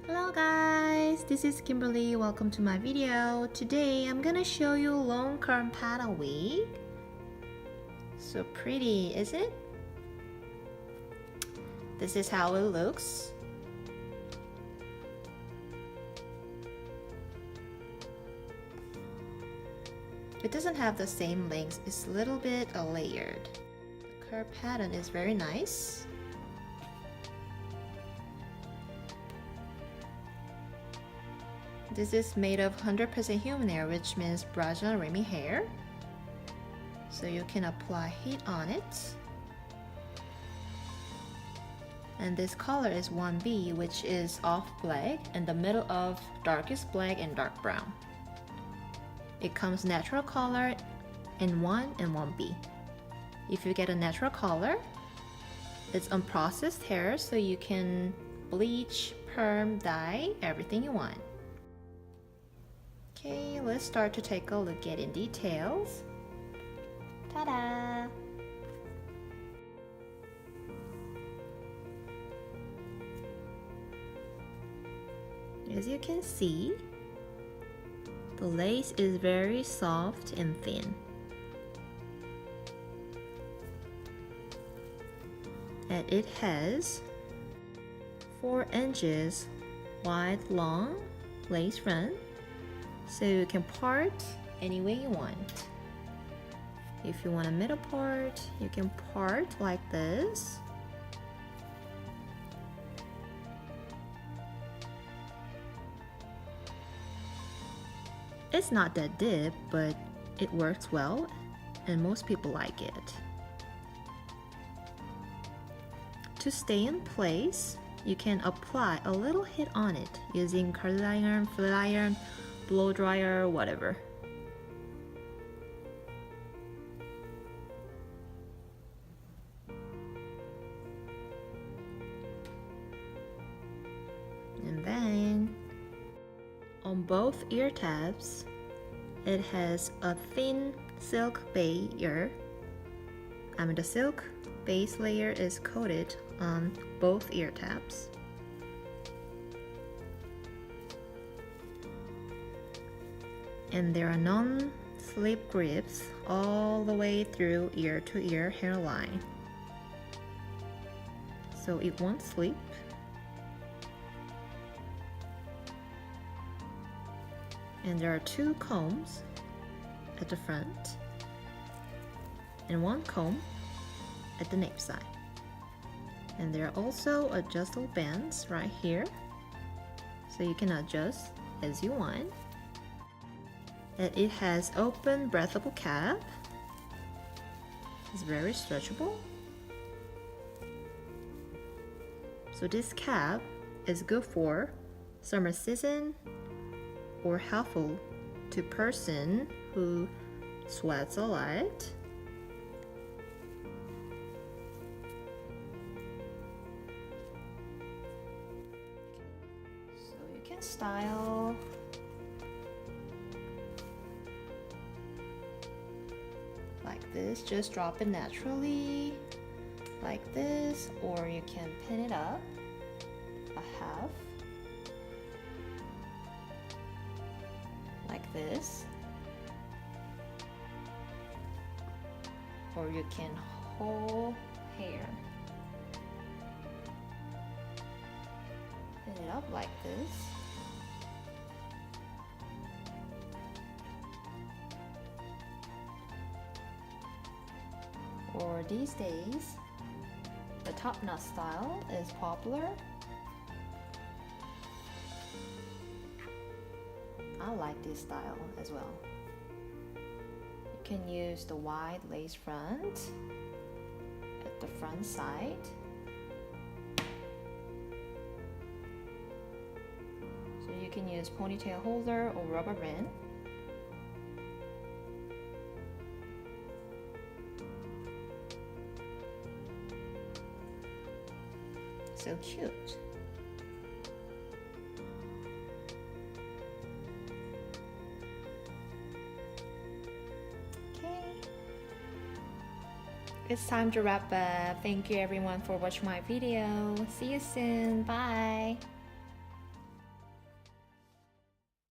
Hello guys, this is Kimberly. Welcome to my video. Today I'm gonna show you long curl pattern wig. So pretty, isn't it? This is how it looks. It doesn't have the same length, it's a little bit layered. The curl pattern is very nice. This is made of 100% human hair, which means Brazilian Remy hair. So you can apply heat on it. And this color is 1B, which is off black, and the middle of darkest black and dark brown. It comes natural color in 1 and 1B. If you get a natural color, it's unprocessed hair, so you can bleach, perm, dye, everything you want. Okay, let's start to take a look at in details. Ta-da! As you can see, the lace is very soft and thin. And it has 4 inches wide long lace front, so you can part any way you want. If you want a middle part, you can part like this. It's not that deep, but it works well and most people like it. To stay in place, you can apply a little heat on it using curling iron, flat iron, blow dryer, whatever. And then on both ear tabs, it has a thin silk layer. The silk base layer is coated on both ear tabs. And there are non-slip grips all the way through ear to ear hairline, so it won't slip. And there are 2 combs at the front and 1 comb at the nape side. And there are also adjustable bands right here, so you can adjust as you want. And it has open breathable cap. It's very stretchable. So this cap is good for summer season or helpful to person who sweats a lot. So you can style like this, just drop it naturally like this, or you can pin it up a half like this, or you can hold hair, pin it up like this. Or these days, the top knot style is popular. I like this style as well. You can use the wide lace front at the front side. So you can use ponytail holder or rubber band. So cute. It's time to wrap up. Thank you everyone for watching my video. See you soon. Bye.